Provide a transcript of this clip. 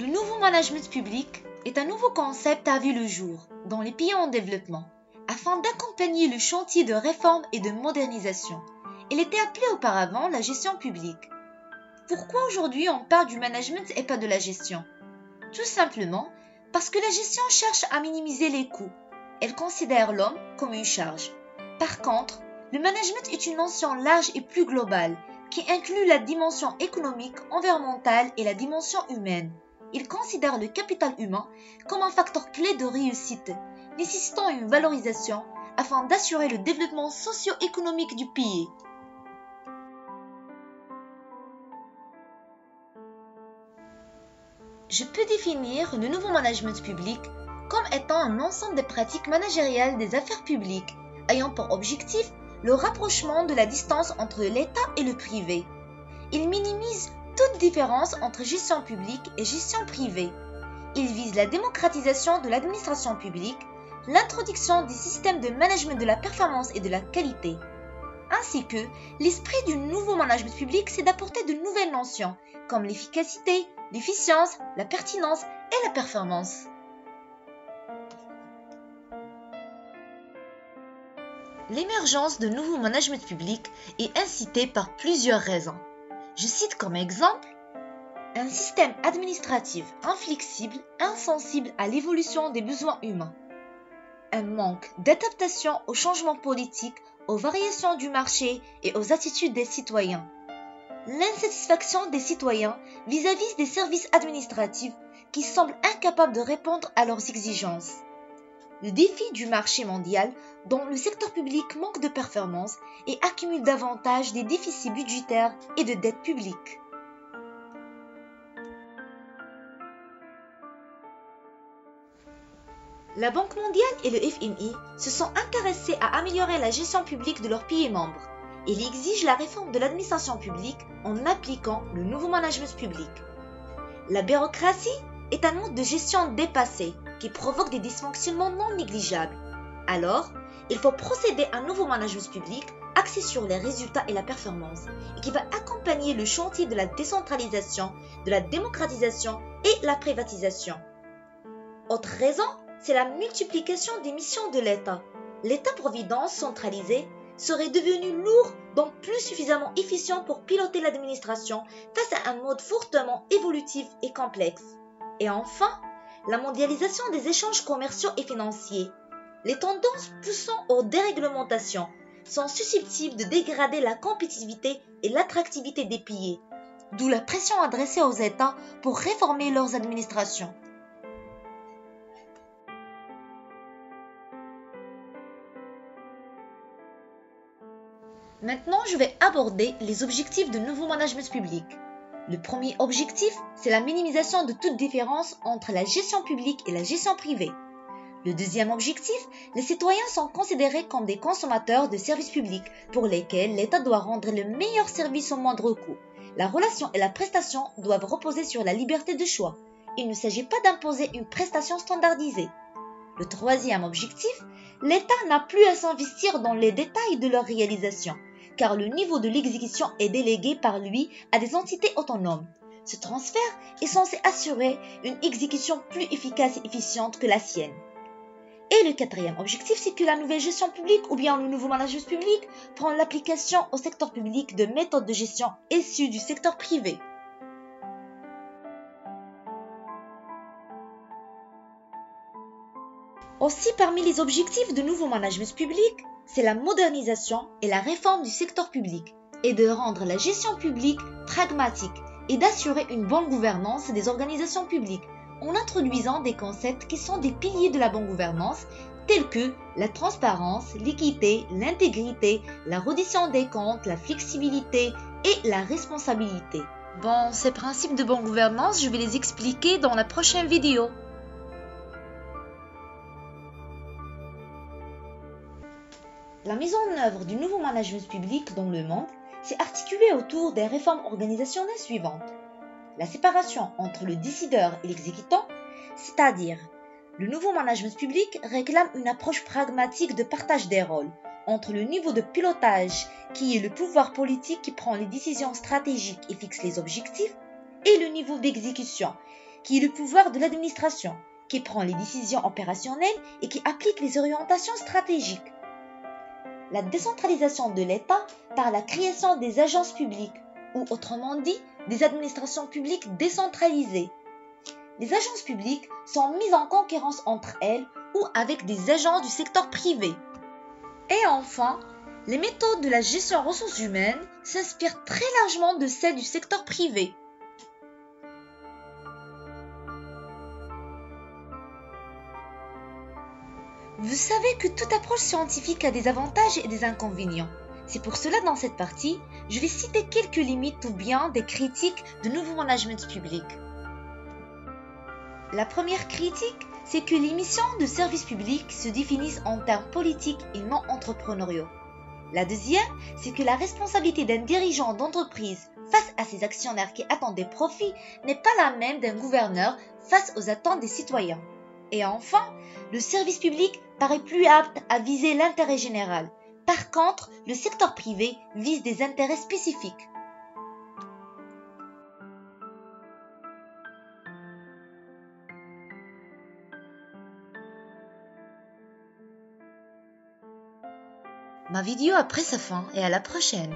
Le nouveau management public est un nouveau concept à vu le jour dans les pays en développement afin d'accompagner le chantier de réforme et de modernisation. Il était appelé auparavant la gestion publique. Pourquoi aujourd'hui on parle du management et pas de la gestion? Tout simplement parce que la gestion cherche à minimiser les coûts. Elle considère l'homme comme une charge. Par contre, le management est une notion large et plus globale qui inclut la dimension économique, environnementale et la dimension humaine. Il considère le capital humain comme un facteur clé de réussite, nécessitant une valorisation afin d'assurer le développement socio-économique du pays. Je peux définir le nouveau management public comme étant un ensemble de pratiques managériales des affaires publiques, ayant pour objectif le rapprochement de la distance entre l'État et le privé. Il minimise toute différence entre gestion publique et gestion privée. Il vise la démocratisation de l'administration publique, l'introduction des systèmes de management de la performance et de la qualité. Ainsi que l'esprit du nouveau management public, c'est d'apporter de nouvelles notions comme l'efficacité, l'efficience, la pertinence et la performance. L'émergence de nouveaux managements publics est incitée par plusieurs raisons. Je cite comme exemple un système administratif inflexible, insensible à l'évolution des besoins humains, un manque d'adaptation aux changements politiques, aux variations du marché et aux attitudes des citoyens, l'insatisfaction des citoyens vis-à-vis des services administratifs qui semblent incapables de répondre à leurs exigences, le défi du marché mondial dont le secteur public manque de performance et accumule davantage des déficits budgétaires et de dettes publiques. La Banque mondiale et le FMI se sont intéressés à améliorer la gestion publique de leurs pays membres. Ils exigent la réforme de l'administration publique en appliquant le nouveau management public. La bureaucratie est un mode de gestion dépassé qui provoque des dysfonctionnements non négligeables. Alors, il faut procéder à un nouveau management public axé sur les résultats et la performance et qui va accompagner le chantier de la décentralisation, de la démocratisation et la privatisation. Autre raison, c'est la multiplication des missions de l'État. L'État-providence centralisé serait devenu lourd, donc plus suffisamment efficient pour piloter l'administration face à un mode fortement évolutif et complexe. Et enfin, la mondialisation des échanges commerciaux et financiers. Les tendances poussant aux déréglementations sont susceptibles de dégrader la compétitivité et l'attractivité des pays, d'où la pression adressée aux États pour réformer leurs administrations. Maintenant, je vais aborder les objectifs de nouveau management public. Le premier objectif, c'est la minimisation de toute différence entre la gestion publique et la gestion privée. Le deuxième objectif, les citoyens sont considérés comme des consommateurs de services publics pour lesquels l'État doit rendre le meilleur service au moindre coût. La relation et la prestation doivent reposer sur la liberté de choix. Il ne s'agit pas d'imposer une prestation standardisée. Le troisième objectif, l'État n'a plus à s'investir dans les détails de leur réalisation, car le niveau de l'exécution est délégué par lui à des entités autonomes. Ce transfert est censé assurer une exécution plus efficace et efficiente que la sienne. Et le quatrième objectif, c'est que la nouvelle gestion publique ou bien le nouveau management public prend l'application au secteur public de méthodes de gestion issues du secteur privé. Aussi, parmi les objectifs de nouveau management public, c'est la modernisation et la réforme du secteur public et de rendre la gestion publique pragmatique et d'assurer une bonne gouvernance des organisations publiques en introduisant des concepts qui sont des piliers de la bonne gouvernance tels que la transparence, l'équité, l'intégrité, la reddition des comptes, la flexibilité et la responsabilité. Bon, ces principes de bonne gouvernance, je vais les expliquer dans la prochaine vidéo. La mise en œuvre du nouveau management public dans le monde s'est articulée autour des réformes organisationnelles suivantes. La séparation entre le décideur et l'exécutant, c'est-à-dire le nouveau management public réclame une approche pragmatique de partage des rôles entre le niveau de pilotage qui est le pouvoir politique qui prend les décisions stratégiques et fixe les objectifs et le niveau d'exécution qui est le pouvoir de l'administration, qui prend les décisions opérationnelles et qui applique les orientations stratégiques. La décentralisation de l'État par la création des agences publiques, ou autrement dit, des administrations publiques décentralisées. Les agences publiques sont mises en concurrence entre elles ou avec des agents du secteur privé. Et enfin, les méthodes de la gestion ressources humaines s'inspirent très largement de celles du secteur privé. Vous savez que toute approche scientifique a des avantages et des inconvénients. C'est pour cela, dans cette partie, je vais citer quelques limites ou bien des critiques de nouveau management public. La première critique, c'est que les missions de service public se définissent en termes politiques et non entrepreneuriaux. La deuxième, c'est que la responsabilité d'un dirigeant d'entreprise face à ses actionnaires qui attendent des profits n'est pas la même d'un gouverneur face aux attentes des citoyens. Et enfin, le service public paraît plus apte à viser l'intérêt général. Par contre, le secteur privé vise des intérêts spécifiques. Ma vidéo a pris sa fin et à la prochaine.